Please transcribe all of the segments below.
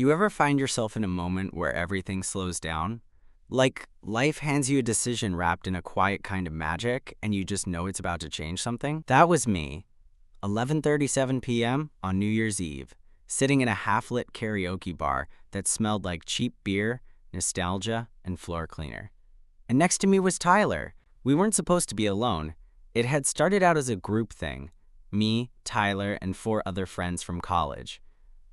You ever find yourself in a moment where everything slows down? Like life hands you a decision wrapped in a quiet kind of magic and you just know it's about to change something? That was me. 11:37 p.m. on New Year's Eve, sitting in a half-lit karaoke bar that smelled like cheap beer, nostalgia, and floor cleaner. And next to me was Tyler. We weren't supposed to be alone. It had started out as a group thing. Me, Tyler, and 4 other friends from college.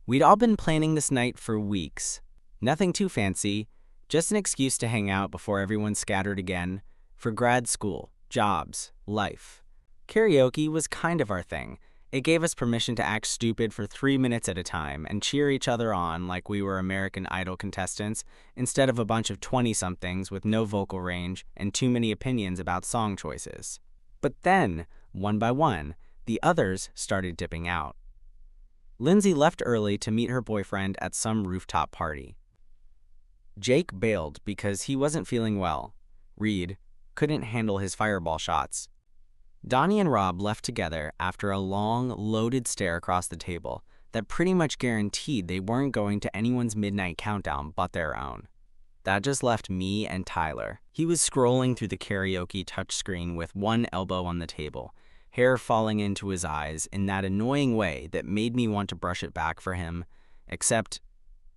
We'd all been planning this night for weeks. Nothing too fancy, just an excuse to hang out before everyone scattered again for grad school, jobs, life. Karaoke was kind of our thing. It gave us permission to act stupid for 3 minutes at a time and cheer each other on like we were American Idol contestants instead of a bunch of 20-somethings with no vocal range and too many opinions about song choices. But then, one by one, the others started dipping out. Lindsay left early to meet her boyfriend at some rooftop party. Jake bailed because he wasn't feeling well. Reed couldn't handle his fireball shots. Donnie and Rob left together after a long, loaded stare across the table that pretty much guaranteed they weren't going to anyone's midnight countdown but their own. That just left me and Tyler. He was scrolling through the karaoke touchscreen with one elbow on the table, hair falling into his eyes in that annoying way that made me want to brush it back for him, except,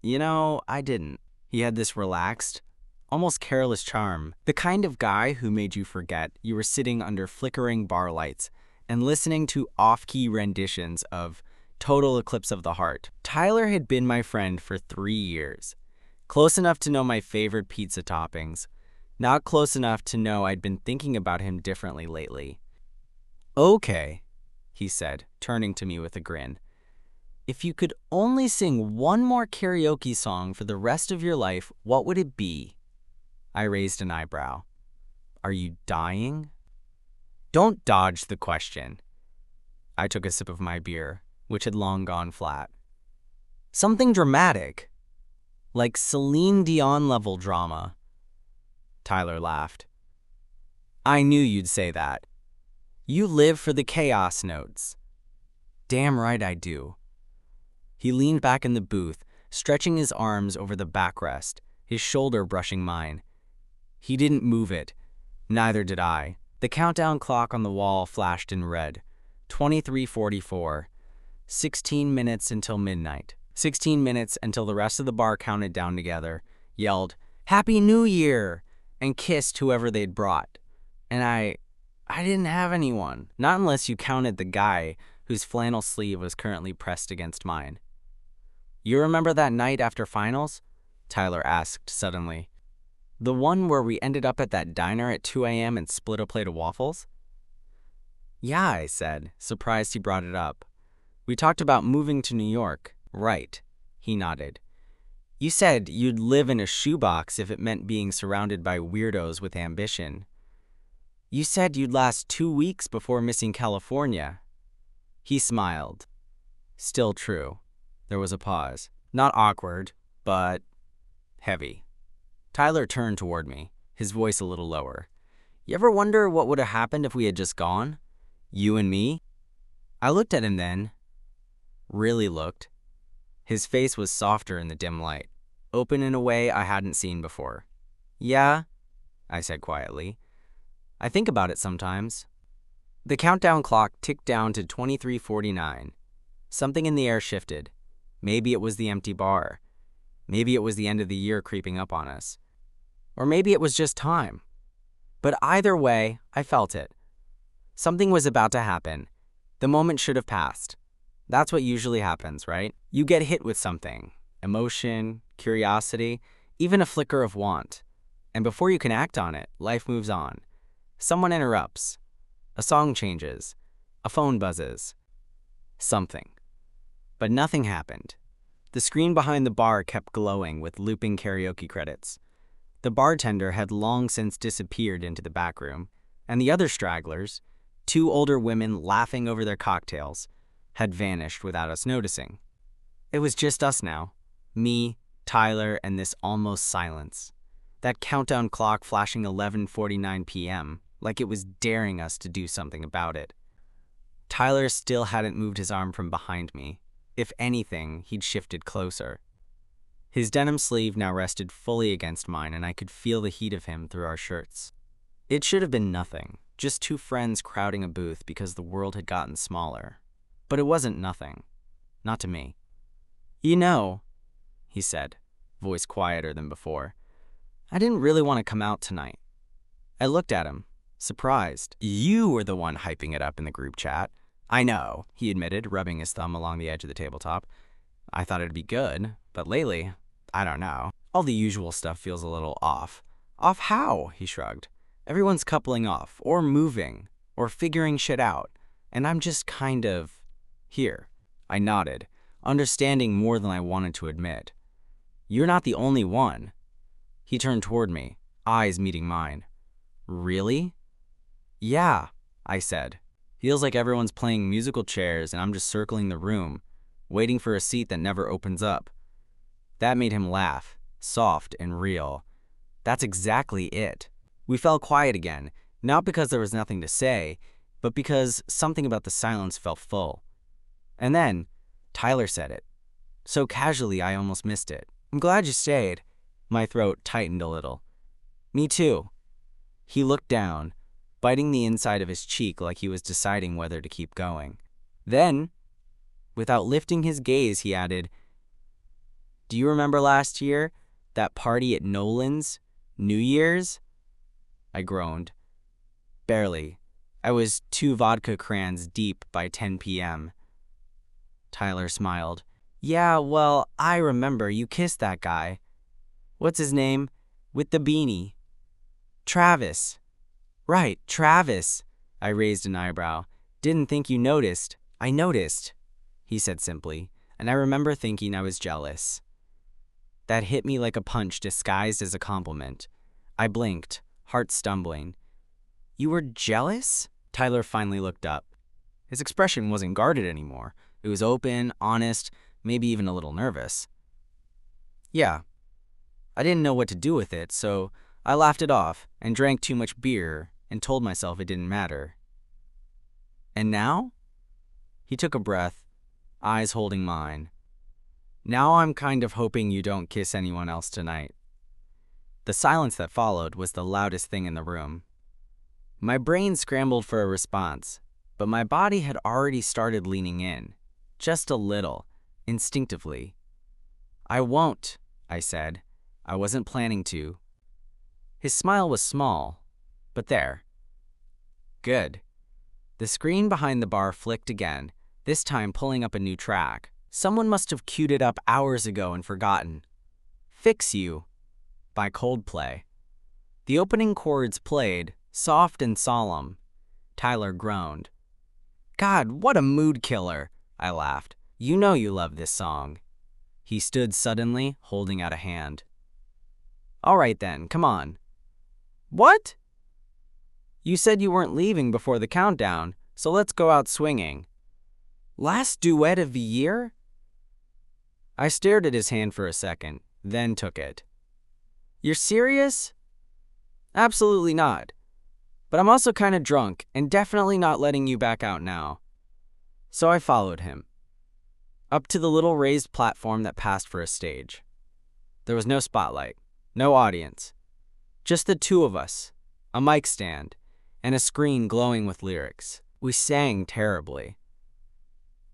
I didn't. He had this relaxed, almost careless charm, the kind of guy who made you forget you were sitting under flickering bar lights and listening to off-key renditions of Total Eclipse of the Heart. Tyler had been my friend for 3 years, close enough to know my favorite pizza toppings, not close enough to know I'd been thinking about him differently lately. "Okay," he said, turning to me with a grin. "If you could only sing one more karaoke song for the rest of your life, what would it be?" I raised an eyebrow. "Are you dying?" "Don't dodge the question." I took a sip of my beer, which had long gone flat. "Something dramatic, like Celine Dion level drama." Tyler laughed. "I knew you'd say that. You live for the chaos notes." "Damn right I do." He leaned back in the booth, stretching his arms over the backrest, his shoulder brushing mine. He didn't move it. Neither did I. The countdown clock on the wall flashed in red. 23:44. 16 minutes until midnight. 16 minutes until the rest of the bar counted down together, yelled, "Happy New Year!" and kissed whoever they'd brought. And I didn't have anyone. Not unless you counted the guy whose flannel sleeve was currently pressed against mine. "You remember that night after finals?" Tyler asked suddenly. "The one where we ended up at that diner at 2 a.m. and split a plate of waffles?" "Yeah," I said, surprised he brought it up. "We talked about moving to New York." "Right," he nodded. "You said you'd live in a shoebox if it meant being surrounded by weirdos with ambition. You said you'd last 2 weeks before missing California." He smiled. Still true. There was a pause. Not awkward, but heavy. Tyler turned toward me, his voice a little lower. "You ever wonder what would have happened if we had just gone? You and me?" I looked at him then. Really looked. His face was softer in the dim light, open in a way I hadn't seen before. "Yeah," I said quietly. "I think about it sometimes." The countdown clock ticked down to 23:49. Something in the air shifted. Maybe it was the empty bar. Maybe it was the end of the year creeping up on us. Or maybe it was just time. But either way, I felt it. Something was about to happen. The moment should have passed. That's what usually happens, right? You get hit with something. Emotion, curiosity, even a flicker of want. And before you can act on it, life moves on. Someone interrupts. A song changes. A phone buzzes. Something. But nothing happened. The screen behind the bar kept glowing with looping karaoke credits. The bartender had long since disappeared into the back room, and the other stragglers, 2 older women laughing over their cocktails, had vanished without us noticing. It was just us now. Me, Tyler, and this almost silence. That countdown clock flashing 11:49 p.m., like it was daring us to do something about it. Tyler still hadn't moved his arm from behind me. If anything, he'd shifted closer. His denim sleeve now rested fully against mine, and I could feel the heat of him through our shirts. It should have been nothing, just two friends crowding a booth because the world had gotten smaller. But it wasn't nothing. Not to me. "You know," he said, voice quieter than before, "I didn't really want to come out tonight." I looked at him, surprised. "You were the one hyping it up in the group chat." "I know," he admitted, rubbing his thumb along the edge of the tabletop. "I thought it'd be good, but lately, I don't know. All the usual stuff feels a little off." "Off how?" he shrugged. "Everyone's coupling off, or moving, or figuring shit out, and I'm just kind of here." I nodded, understanding more than I wanted to admit. "You're not the only one." He turned toward me, eyes meeting mine. "Really?" "Yeah," I said. "Feels like everyone's playing musical chairs and I'm just circling the room, waiting for a seat that never opens up." That made him laugh, soft and real. "That's exactly it." We fell quiet again, not because there was nothing to say, but because something about the silence felt full. And then, Tyler said it. So casually I almost missed it. "I'm glad you stayed." My throat tightened a little. "Me too." He looked down, biting the inside of his cheek like he was deciding whether to keep going. Then, without lifting his gaze, he added, "Do you remember last year, that party at Nolan's, New Year's?" I groaned. "Barely. I was 2 vodka crans deep by 10 p.m. Tyler smiled. "Yeah, well, I remember you kissed that guy. What's his name? With the beanie." "Travis." "Right, Travis." I raised an eyebrow. "Didn't think you noticed." "I noticed," he said simply, and I remember thinking I was jealous. That hit me like a punch disguised as a compliment. I blinked, heart stumbling. "You were jealous?" Tyler finally looked up. His expression wasn't guarded anymore. It was open, honest, maybe even a little nervous. "Yeah." I didn't know what to do with it, so I laughed it off and drank too much beer and told myself it didn't matter. "And now?" He took a breath, eyes holding mine. "Now I'm kind of hoping you don't kiss anyone else tonight." The silence that followed was the loudest thing in the room. My brain scrambled for a response, but my body had already started leaning in, just a little, instinctively. "I won't," I said. I wasn't planning to. His smile was small, but there. "Good." The screen behind the bar flicked again, this time pulling up a new track. Someone must have queued it up hours ago and forgotten. "Fix You" by Coldplay. The opening chords played, soft and solemn. Tyler groaned. "God, what a mood killer," I laughed. "You know you love this song." He stood suddenly, holding out a hand. "All right then, come on." "What?" "You said you weren't leaving before the countdown, so let's go out swinging." "Last duet of the year?" I stared at his hand for a second, then took it. "You're serious?" "Absolutely not. But I'm also kind of drunk and definitely not letting you back out now." So I followed him, up to the little raised platform that passed for a stage. There was no spotlight, no audience, just the two of us, a mic stand, and a screen glowing with lyrics. We sang terribly.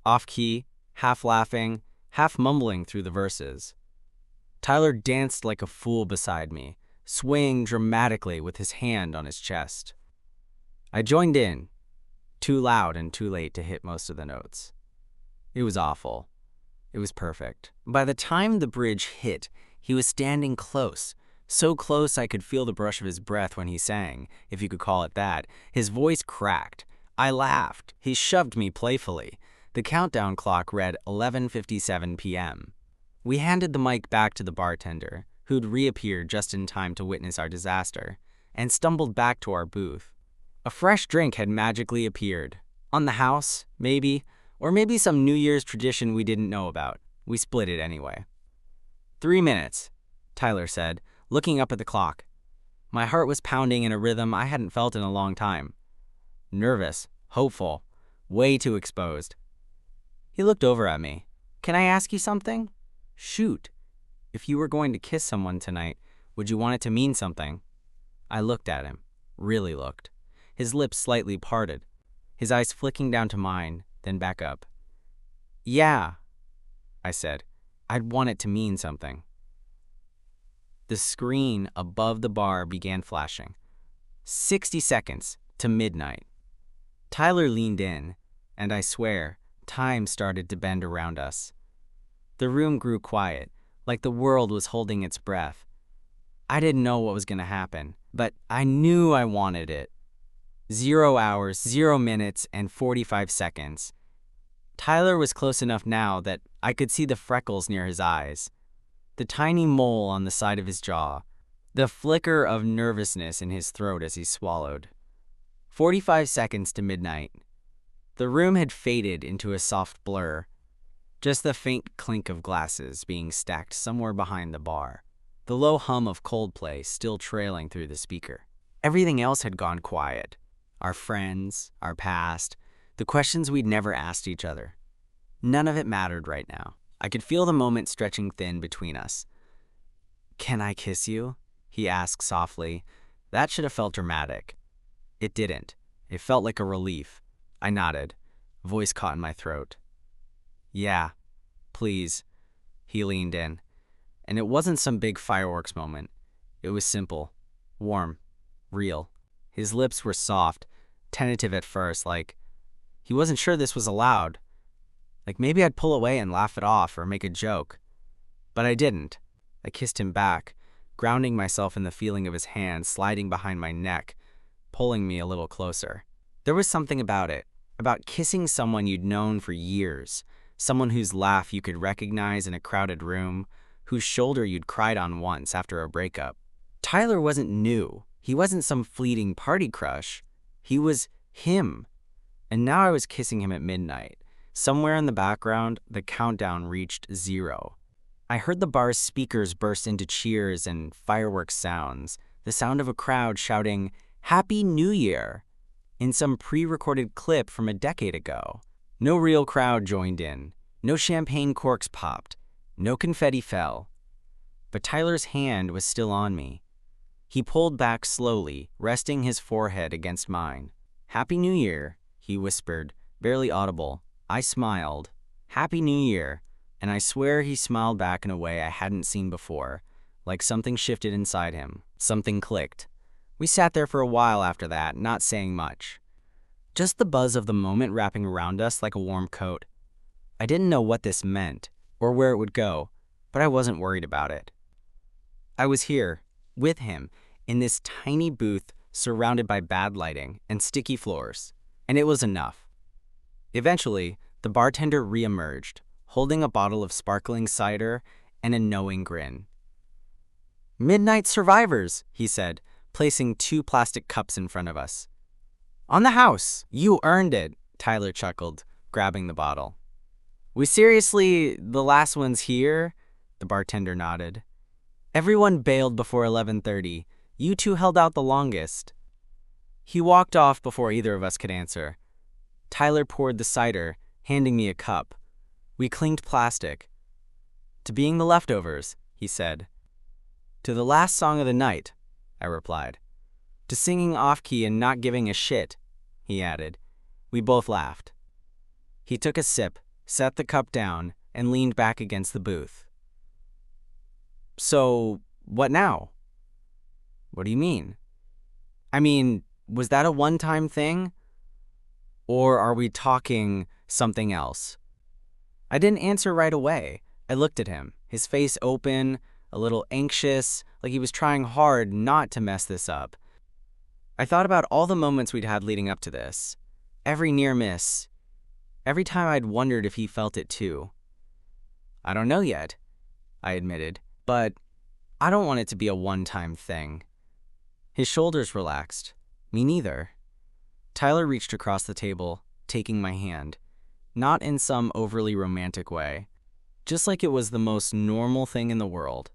Off-key, half laughing, half mumbling through the verses. Tyler danced like a fool beside me, swaying dramatically with his hand on his chest. I joined in, too loud and too late to hit most of the notes. It was awful. It was perfect. By the time the bridge hit, he was standing close, so close I could feel the brush of his breath when he sang, if you could call it that. His voice cracked. I laughed. He shoved me playfully. The countdown clock read 11:57 p.m. We handed the mic back to the bartender, who'd reappeared just in time to witness our disaster, and stumbled back to our booth. A fresh drink had magically appeared. On the house, maybe, or maybe some New Year's tradition we didn't know about. We split it anyway. 3 minutes, Tyler said, looking up at the clock. My heart was pounding in a rhythm I hadn't felt in a long time. Nervous, hopeful, way too exposed. He looked over at me. "Can I ask you something?" "Shoot." if you were going to kiss someone tonight, would you want it to mean something? I looked at him, really looked. His lips slightly parted, his eyes flicking down to mine, then back up. Yeah, I said. I'd want it to mean something. The screen above the bar began flashing. 60 seconds to midnight. Tyler leaned in, and I swear, time started to bend around us. The room grew quiet, like the world was holding its breath. I didn't know what was going to happen, but I knew I wanted it. 0 hours, 0 minutes, and 45 seconds. Tyler was close enough now that I could see the freckles near his eyes, the tiny mole on the side of his jaw, the flicker of nervousness in his throat as he swallowed. 45 seconds to midnight. The room had faded into a soft blur, just the faint clink of glasses being stacked somewhere behind the bar, the low hum of Coldplay still trailing through the speaker. Everything else had gone quiet. Our friends, our past, the questions we'd never asked each other. None of it mattered right now. I could feel the moment stretching thin between us. "Can I kiss you?" he asked softly. That should have felt dramatic. It didn't. It felt like a relief. I nodded. A voice caught in my throat. "Yeah, please." He leaned in. And it wasn't some big fireworks moment. It was simple, warm, real. His lips were soft, tentative at first, like he wasn't sure this was allowed. Like maybe I'd pull away and laugh it off or make a joke. But I didn't. I kissed him back, grounding myself in the feeling of his hand sliding behind my neck, pulling me a little closer. There was something about it, about kissing someone you'd known for years, someone whose laugh you could recognize in a crowded room, whose shoulder you'd cried on once after a breakup. Tyler wasn't new. He wasn't some fleeting party crush. He was him. And now I was kissing him at midnight. Somewhere in the background, the countdown reached 0. I heard the bar's speakers burst into cheers and fireworks sounds, the sound of a crowd shouting, "Happy New Year!" in some pre-recorded clip from a decade ago. No real crowd joined in. No champagne corks popped. No confetti fell. But Tyler's hand was still on me. He pulled back slowly, resting his forehead against mine. "Happy New Year," he whispered, barely audible. I smiled. "Happy New Year," and I swear he smiled back in a way I hadn't seen before, like something shifted inside him. Something clicked. We sat there for a while after that, not saying much. Just the buzz of the moment wrapping around us like a warm coat. I didn't know what this meant, or where it would go, but I wasn't worried about it. I was here, with him, in this tiny booth surrounded by bad lighting and sticky floors, and it was enough. Eventually, the bartender re-emerged, holding a bottle of sparkling cider and a knowing grin. "Midnight survivors," he said, placing 2 plastic cups in front of us. "On the house! You earned it," Tyler chuckled, grabbing the bottle. "We seriously the last ones here?" The bartender nodded. "Everyone bailed before 11:30. You 2 held out the longest." He walked off before either of us could answer. Tyler poured the cider, handing me a cup. We clinked plastic. "To being the leftovers," he said. "To the last song of the night," I replied. "To singing off-key and not giving a shit," he added. We both laughed. He took a sip, set the cup down, and leaned back against the booth. "So, what now?" "What do you mean?" "I mean, was that a one-time thing? Or are we talking something else?" I didn't answer right away. I looked at him, his face open, a little anxious, like he was trying hard not to mess this up. I thought about all the moments we'd had leading up to this. Every near miss. Every time I'd wondered if he felt it too. "I don't know yet," I admitted, "but I don't want it to be a one-time thing." His shoulders relaxed. Me neither. Tyler reached across the table, taking my hand. Not in some overly romantic way. Just like it was the most normal thing in the world.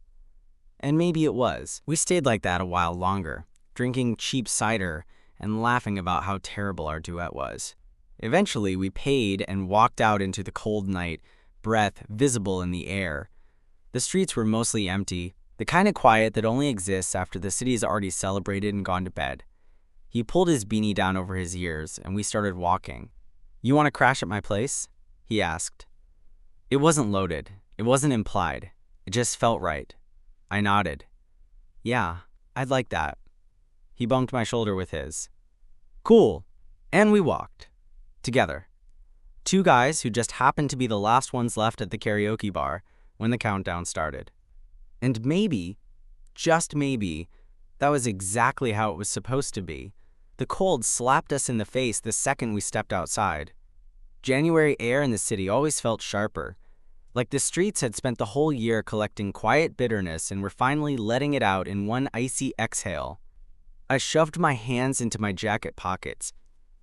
And maybe it was. We stayed like that a while longer, drinking cheap cider and laughing about how terrible our duet was. Eventually, we paid and walked out into the cold night, breath visible in the air. The streets were mostly empty, the kind of quiet that only exists after the city's already celebrated and gone to bed. He pulled his beanie down over his ears, and we started walking. "You want to crash at my place?" he asked. It wasn't loaded. It wasn't implied. It just felt right. I nodded. "Yeah, I'd like that." He bumped my shoulder with his. "Cool." And we walked. Together. Two guys who just happened to be the last ones left at the karaoke bar when the countdown started. And maybe, just maybe, that was exactly how it was supposed to be. The cold slapped us in the face the second we stepped outside. January air in the city always felt sharper, like the streets had spent the whole year collecting quiet bitterness and were finally letting it out in one icy exhale. I shoved my hands into my jacket pockets.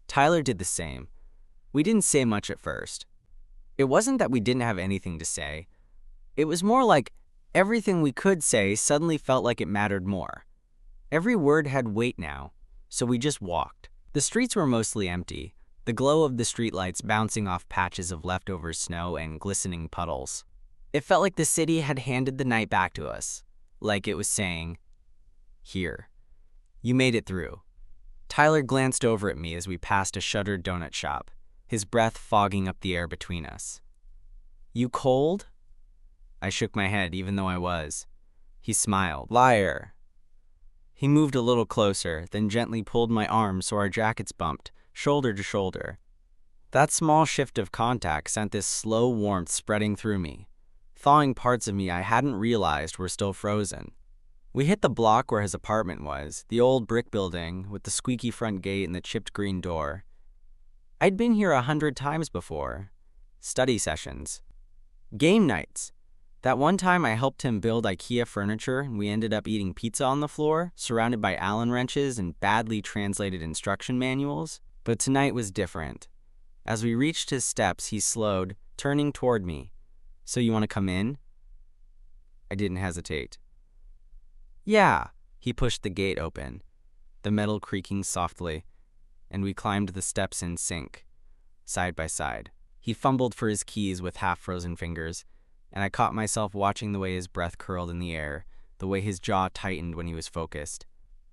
Tyler did the same. We didn't say much at first. It wasn't that we didn't have anything to say. It was more like everything we could say suddenly felt like it mattered more. Every word had weight now, so we just walked. The streets were mostly empty, the glow of the streetlights bouncing off patches of leftover snow and glistening puddles. It felt like the city had handed the night back to us, like it was saying, "Here, you made it through." Tyler glanced over at me as we passed a shuttered donut shop, his breath fogging up the air between us. "You cold?" I shook my head, even though I was. He smiled. "Liar." He moved a little closer, then gently pulled my arm so our jackets bumped, shoulder to shoulder. That small shift of contact sent this slow warmth spreading through me, thawing parts of me I hadn't realized were still frozen. We hit the block where his apartment was, the old brick building with the squeaky front gate and the chipped green door. I'd been here 100 times before. Study sessions. Game nights. That one time I helped him build IKEA furniture and we ended up eating pizza on the floor, surrounded by Allen wrenches and badly translated instruction manuals. But tonight was different. As we reached his steps, he slowed, turning toward me. "So you want to come in?" I didn't hesitate. "Yeah." He pushed the gate open, the metal creaking softly, and we climbed the steps in sync, side by side. He fumbled for his keys with half-frozen fingers, and I caught myself watching the way his breath curled in the air, the way his jaw tightened when he was focused.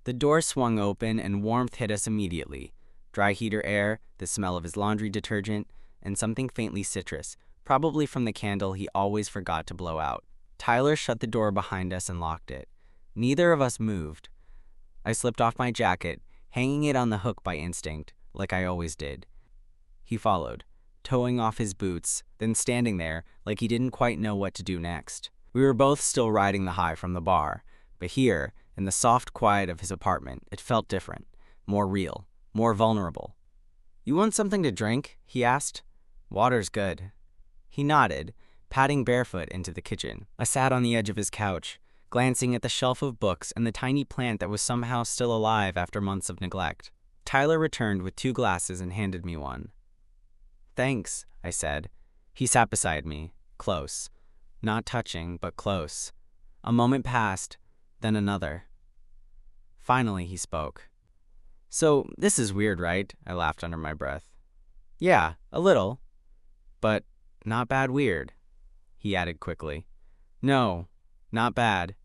The door swung open and warmth hit us immediately. Dry heater air, the smell of his laundry detergent, and something faintly citrus, probably from the candle he always forgot to blow out. Tyler shut the door behind us and locked it. Neither of us moved. I slipped off my jacket, hanging it on the hook by instinct, like I always did. He followed, toeing off his boots, then standing there like he didn't quite know what to do next. We were both still riding the high from the bar, but here, in the soft quiet of his apartment, it felt different, more real, more vulnerable. "You want something to drink?" he asked. "Water's good." He nodded, padding barefoot into the kitchen. I sat on the edge of his couch, glancing at the shelf of books and the tiny plant that was somehow still alive after months of neglect. Tyler returned with 2 glasses and handed me one. "Thanks," I said. He sat beside me, close. Not touching, but close. A moment passed, then another. Finally, he spoke. "So, this is weird, right?" I laughed under my breath. "Yeah, a little. But not bad weird," he added quickly. "No, not bad."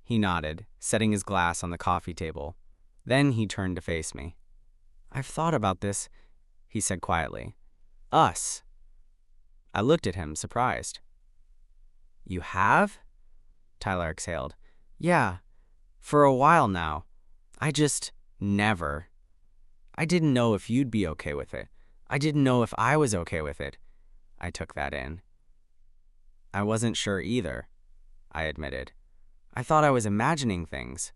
He nodded, setting his glass on the coffee table. Then he turned to face me. "I've thought about this," he said quietly. "Us." I looked at him, surprised. "You have?" Tyler exhaled. "Yeah, for a while now. I just never. I didn't know if you'd be okay with it. I didn't know if I was okay with it." I took that in. "I wasn't sure either," I admitted. "I thought I was imagining things.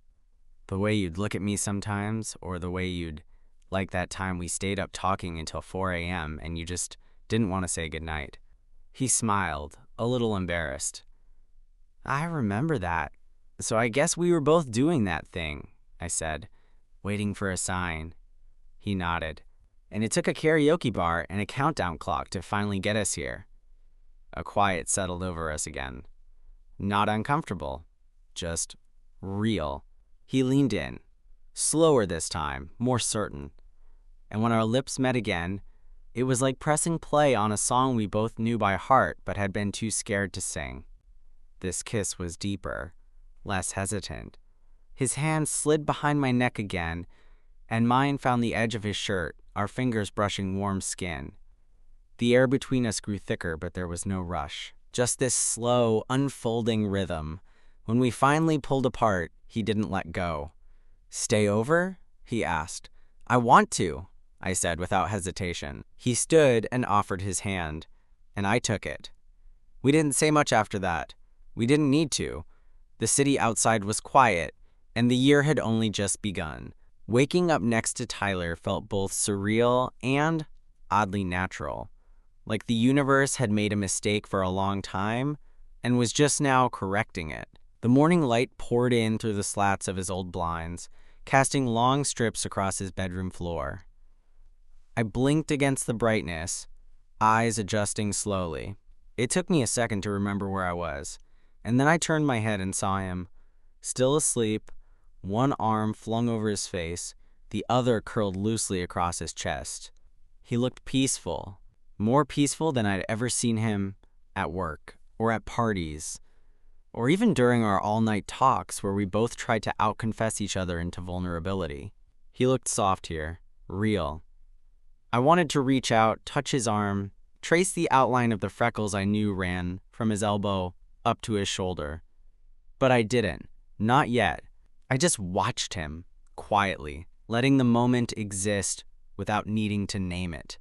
The way you'd look at me sometimes, or the way you'd, like that time we stayed up talking until 4 a.m. and you just didn't want to say goodnight." He smiled, a little embarrassed. "I remember that. So I guess we were both doing that thing," I said, waiting for a sign. He nodded. "And it took a karaoke bar and a countdown clock to finally get us here." A quiet settled over us again. Not uncomfortable, just real. He leaned in, slower this time, more certain. And when our lips met again, it was like pressing play on a song we both knew by heart but had been too scared to sing. this kiss was deeper, less hesitant. His hand slid behind my neck again, and mine found the edge of his shirt, our fingers brushing warm skin. The air between us grew thicker, but there was no rush. Just this slow, unfolding rhythm. When we finally pulled apart, he didn't let go. "Stay over?" he asked. "I want to," I said without hesitation. He stood and offered his hand, and I took it. We didn't say much after that. We didn't need to. The city outside was quiet, and the year had only just begun. Waking up next to Tyler felt both surreal and oddly natural, like the universe had made a mistake for a long time and was just now correcting it. The morning light poured in through the slats of his old blinds, casting long strips across his bedroom floor. I blinked against the brightness, eyes adjusting slowly. It took me a second to remember where I was, and then I turned my head and saw him, still asleep, one arm flung over his face, the other curled loosely across his chest. He looked peaceful, more peaceful than I'd ever seen him at work, or at parties, or even during our all-night talks where we both tried to out-confess each other into vulnerability. He looked soft here, real. I wanted to reach out, touch his arm, trace the outline of the freckles I knew ran from his elbow up to his shoulder. But I didn't, not yet. I just watched him, quietly, letting the moment exist without needing to name it.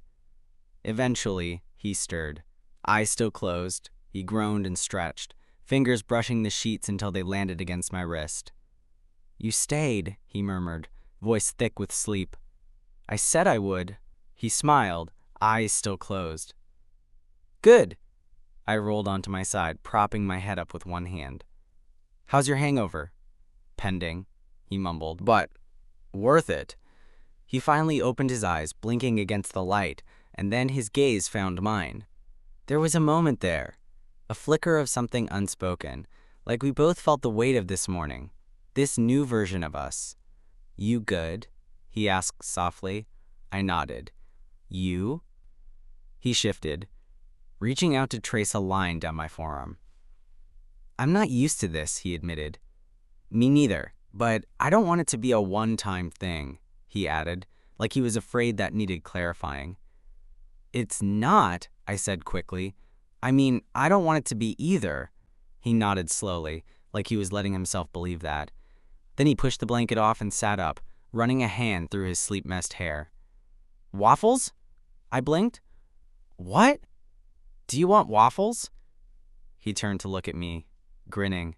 Eventually, he stirred. Eyes still closed, he groaned and stretched, fingers brushing the sheets until they landed against my wrist. "You stayed," he murmured, voice thick with sleep. "I said I would." He smiled, eyes still closed. "Good." I rolled onto my side, propping my head up with one hand. "How's your hangover?" "Pending," he mumbled, "but worth it." He finally opened his eyes, blinking against the light, and then his gaze found mine. There was a moment there, a flicker of something unspoken, like we both felt the weight of this morning, this new version of us. "You good?" he asked softly. I nodded. "You?" He shifted, reaching out to trace a line down my forearm. "I'm not used to this," he admitted. "Me neither, but I don't want it to be a one-time thing," he added, like he was afraid that needed clarifying. "It's not," I said quickly. "I mean, I don't want it to be either." He nodded slowly, like he was letting himself believe that. Then he pushed the blanket off and sat up, running a hand through his sleep-messed hair. "Waffles?" I blinked. "What? Do you want waffles?" He turned to look at me, grinning.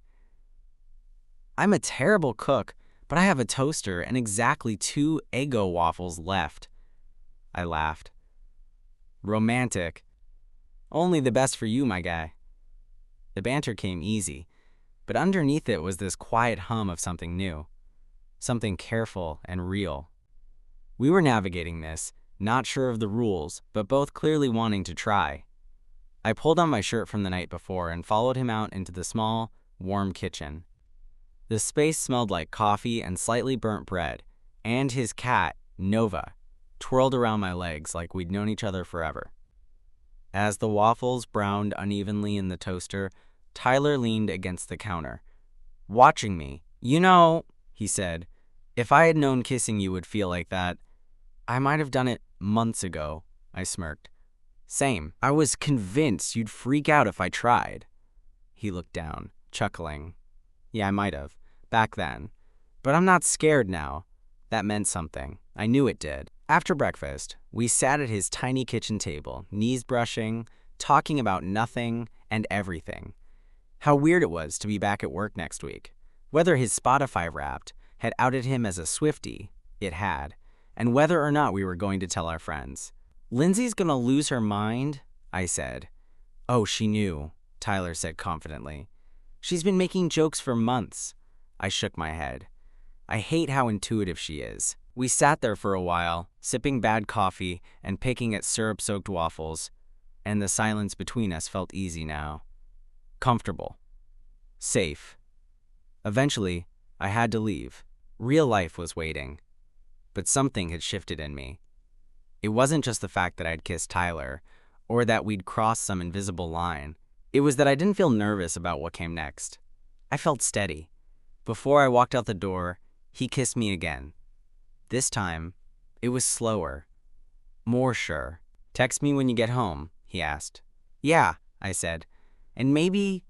"I'm a terrible cook, but I have a toaster and exactly 2 Eggo waffles left." I laughed. "Romantic. Only the best for you, my guy." The banter came easy, but underneath it was this quiet hum of something new, something careful and real. We were navigating this, not sure of the rules, but both clearly wanting to try. I pulled on my shirt from the night before and followed him out into the small, warm kitchen. The space smelled like coffee and slightly burnt bread, and his cat, Nova, twirled around my legs like we'd known each other forever. As the waffles browned unevenly in the toaster, Tyler leaned against the counter, watching me. "You know," he said, "if I had known kissing you would feel like that, I might have done it months ago." I smirked. "Same. I was convinced you'd freak out if I tried." He looked down, chuckling. "Yeah, I might have, back then. But I'm not scared now." That meant something. I knew it did. After breakfast, we sat at his tiny kitchen table, knees brushing, talking about nothing and everything. How weird it was to be back at work next week. Whether his Spotify Wrapped had outed him as a Swiftie, it had, and whether or not we were going to tell our friends. "Lindsay's gonna lose her mind," I said. "Oh, she knew," Tyler said confidently. "She's been making jokes for months." I shook my head. I hate how intuitive she is. We sat there for a while, sipping bad coffee and picking at syrup-soaked waffles, and the silence between us felt easy now. Comfortable. Safe. Eventually, I had to leave. Real life was waiting. But something had shifted in me. It wasn't just the fact that I'd kissed Tyler, or that we'd crossed some invisible line. It was that I didn't feel nervous about what came next. I felt steady. Before I walked out the door, he kissed me again. This time, it was slower, more sure. "Text me when you get home," he asked. "Yeah," I said. "And maybe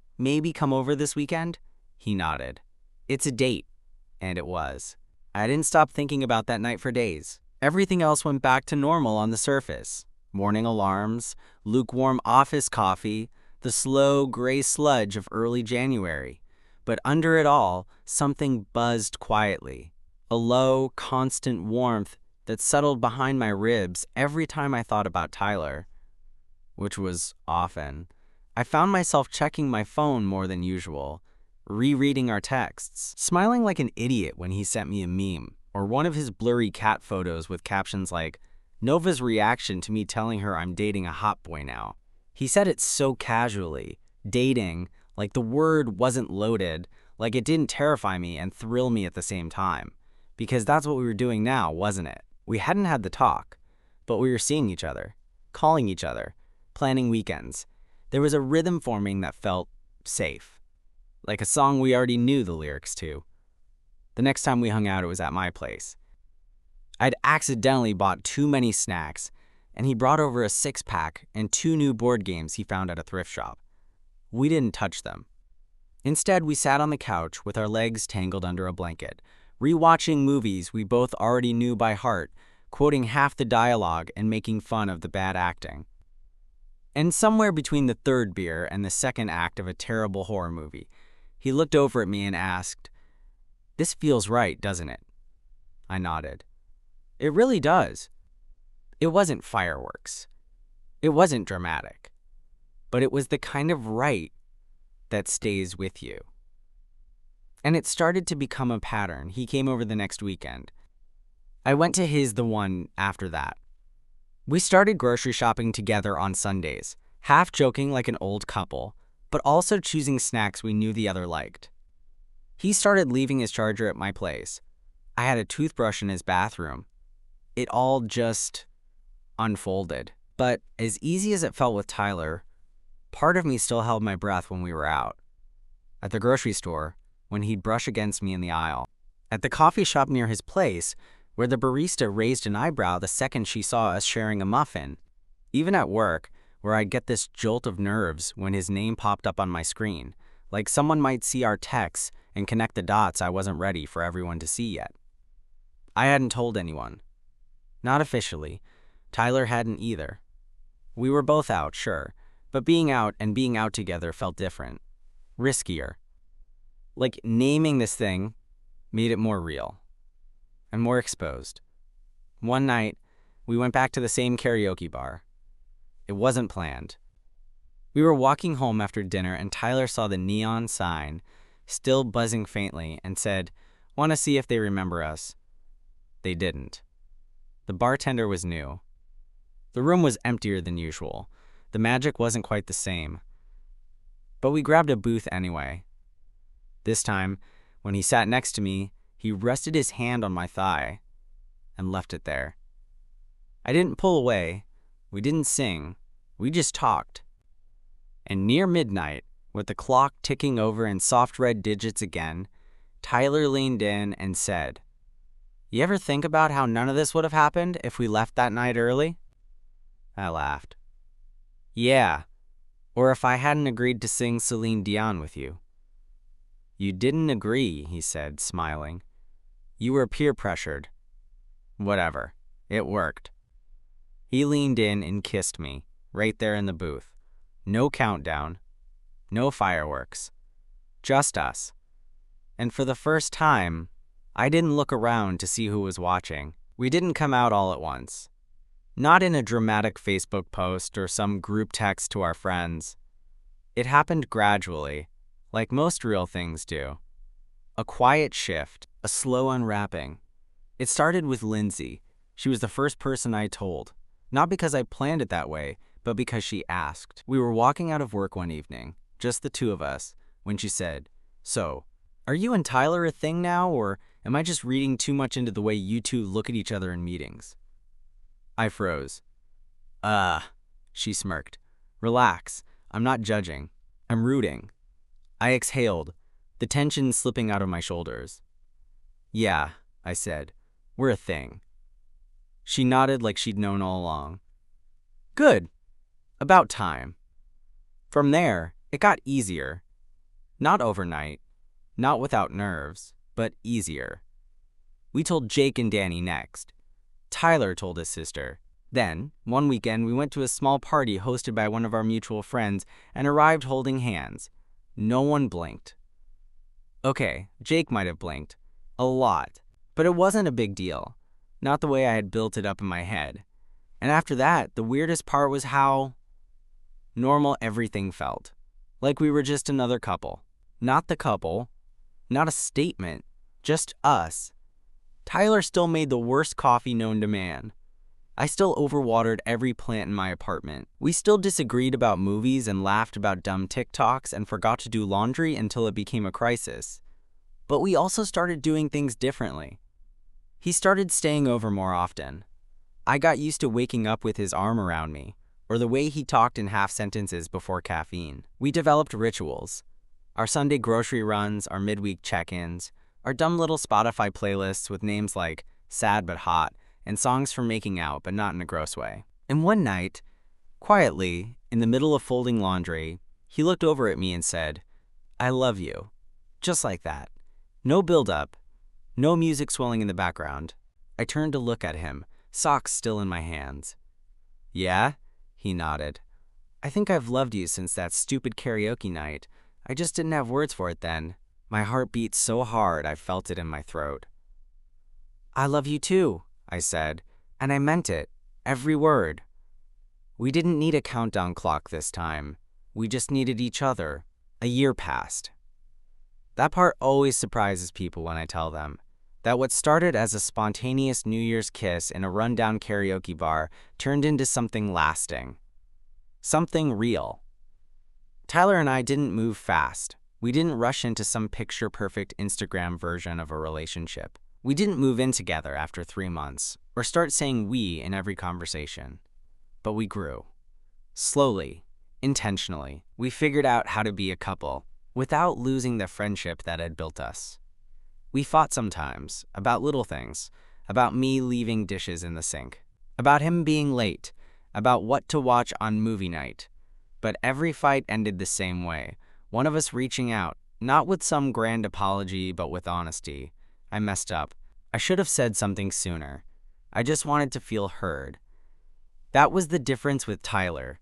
come over this weekend?" He nodded. "It's a date." And it was. I didn't stop thinking about that night for days. Everything else went back to normal on the surface. Morning alarms, lukewarm office coffee, the slow gray sludge of early January. But under it all, something buzzed quietly. A low, constant warmth that settled behind my ribs every time I thought about Tyler, which was often. I found myself checking my phone more than usual, rereading our texts, smiling like an idiot when he sent me a meme, or one of his blurry cat photos with captions like, "Nova's reaction to me telling her I'm dating a hot boy now." He said it so casually, dating, like the word wasn't loaded, like it didn't terrify me and thrill me at the same time. Because that's what we were doing now, wasn't it? We hadn't had the talk, but we were seeing each other, calling each other, planning weekends. There was a rhythm forming that felt safe, like a song we already knew the lyrics to. The next time we hung out, it was at my place. I'd accidentally bought too many snacks, and he brought over a 6-pack and 2 new board games he found at a thrift shop. We didn't touch them. Instead, we sat on the couch with our legs tangled under a blanket, rewatching movies we both already knew by heart, quoting half the dialogue and making fun of the bad acting. And somewhere between the third beer and the second act of a terrible horror movie, he looked over at me and asked, "This feels right, doesn't it?" I nodded. "It really does." It wasn't fireworks. It wasn't dramatic. But it was the kind of right that stays with you. And it started to become a pattern. He came over the next weekend. I went to his the one after that. We started grocery shopping together on Sundays, half joking like an old couple, but also choosing snacks we knew the other liked. He started leaving his charger at my place. I had a toothbrush in his bathroom. It all just unfolded. But as easy as it felt with Tyler, part of me still held my breath when we were out. At the grocery store, when he'd brush against me in the aisle. At the coffee shop near his place, where the barista raised an eyebrow the second she saw us sharing a muffin. Even at work, where I'd get this jolt of nerves when his name popped up on my screen, like someone might see our texts and connect the dots I wasn't ready for everyone to see yet. I hadn't told anyone. Not officially. Tyler hadn't either. We were both out, sure, but being out and being out together felt different. Riskier. Like naming this thing made it more real and more exposed. One night, we went back to the same karaoke bar. It wasn't planned. We were walking home after dinner and Tyler saw the neon sign, still buzzing faintly, and said, "Want to see if they remember us?" They didn't. The bartender was new. The room was emptier than usual. The magic wasn't quite the same. But we grabbed a booth anyway. This time, when he sat next to me, he rested his hand on my thigh and left it there. I didn't pull away. We didn't sing. We just talked. And near midnight, with the clock ticking over in soft red digits again, Tyler leaned in and said, "You ever think about how none of this would have happened if we left that night early?" I laughed. "Yeah, or if I hadn't agreed to sing Celine Dion with you." "You didn't agree," he said, smiling. "You were peer pressured." Whatever. It worked. He leaned in and kissed me, right there in the booth. No countdown. No fireworks. Just us. And for the first time, I didn't look around to see who was watching. We didn't come out all at once. Not in a dramatic Facebook post or some group text to our friends. It happened gradually, like most real things do. A quiet shift, a slow unwrapping. It started with Lindsay. She was the first person I told. Not because I planned it that way, but because she asked. We were walking out of work one evening, just the two of us, when she said, "So, are you and Tyler a thing now, or am I just reading too much into the way you two look at each other in meetings?" I froze. She smirked. "Relax. I'm not judging. I'm rooting. I exhaled, the tension slipping out of my shoulders. Yeah, I said. We're a thing. She nodded like she'd known all along. Good. About time. From there, it got easier. Not overnight, not without nerves, but easier. We told Jake and Danny next. Tyler told his sister. Then, one weekend, we went to a small party hosted by one of our mutual friends and arrived holding hands. No one blinked. Okay, Jake might have blinked. A lot. But it wasn't a big deal. Not the way I had built it up in my head. And after that, the weirdest part was how normal everything felt. Like we were just another couple. Not the couple. Not a statement. Just us. Tyler still made the worst coffee known to man. I still overwatered every plant in my apartment. We still disagreed about movies and laughed about dumb TikToks and forgot to do laundry until it became a crisis. But we also started doing things differently. He started staying over more often. I got used to waking up with his arm around me, or the way he talked in half sentences before caffeine. We developed rituals. Our Sunday grocery runs, our midweek check-ins, our dumb little Spotify playlists with names like Sad But Hot, and songs for making out, but not in a gross way. And one night, quietly, in the middle of folding laundry, he looked over at me and said, I love you. Just like that. No build-up, no music swelling in the background. I turned to look at him, socks still in my hands. Yeah? He nodded. I think I've loved you since that stupid karaoke night. I just didn't have words for it then. My heart beat so hard I felt it in my throat. I love you too, I said, and I meant it, every word. We didn't need a countdown clock this time. We just needed each other. A year passed. That part always surprises people when I tell them that what started as a spontaneous New Year's kiss in a rundown karaoke bar turned into something lasting. Something real. Tyler and I didn't move fast. We didn't rush into some picture-perfect Instagram version of a relationship. We didn't move in together after 3 months, or start saying we in every conversation. But we grew. Slowly, intentionally, we figured out how to be a couple, without losing the friendship that had built us. We fought sometimes, about little things, about me leaving dishes in the sink, about him being late, about what to watch on movie night. But every fight ended the same way, one of us reaching out, not with some grand apology, but with honesty. I messed up. I should have said something sooner. I just wanted to feel heard. That was the difference with Tyler.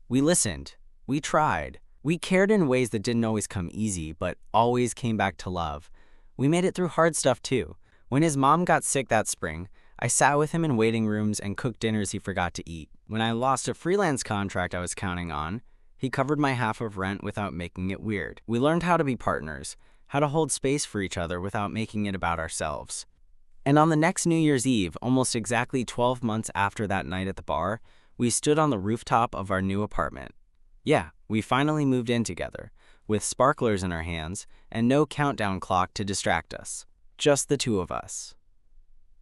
We listened. We tried. We cared in ways that didn't always come easy, but always came back to love. We made it through hard stuff too. When his mom got sick that spring, I sat with him in waiting rooms and cooked dinners he forgot to eat. When I lost a freelance contract I was counting on, he covered my half of rent without making it weird. We learned how to be partners, how to hold space for each other without making it about ourselves. And on the next New Year's Eve, almost exactly 12 months after that night at the bar, we stood on the rooftop of our new apartment. Yeah, we finally moved in together, with sparklers in our hands and no countdown clock to distract us. Just the two of us.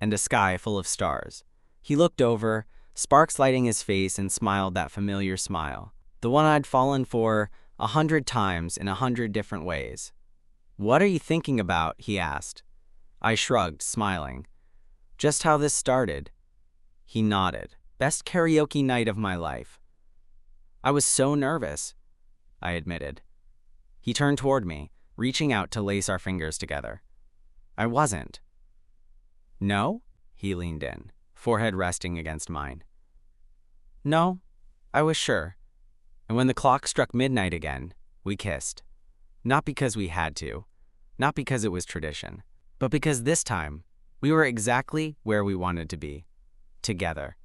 And a sky full of stars. He looked over, sparks lighting his face, and smiled that familiar smile. The one I'd fallen for 100 times in 100 different ways. What are you thinking about? He asked. I shrugged, smiling. Just how this started. He nodded. Best karaoke night of my life. I was so nervous, I admitted. He turned toward me, reaching out to lace our fingers together. I wasn't. No? He leaned in, forehead resting against mine. No, I was sure. And when the clock struck midnight again, we kissed. Not because we had to, not because it was tradition, but because this time, we were exactly where we wanted to be. Together.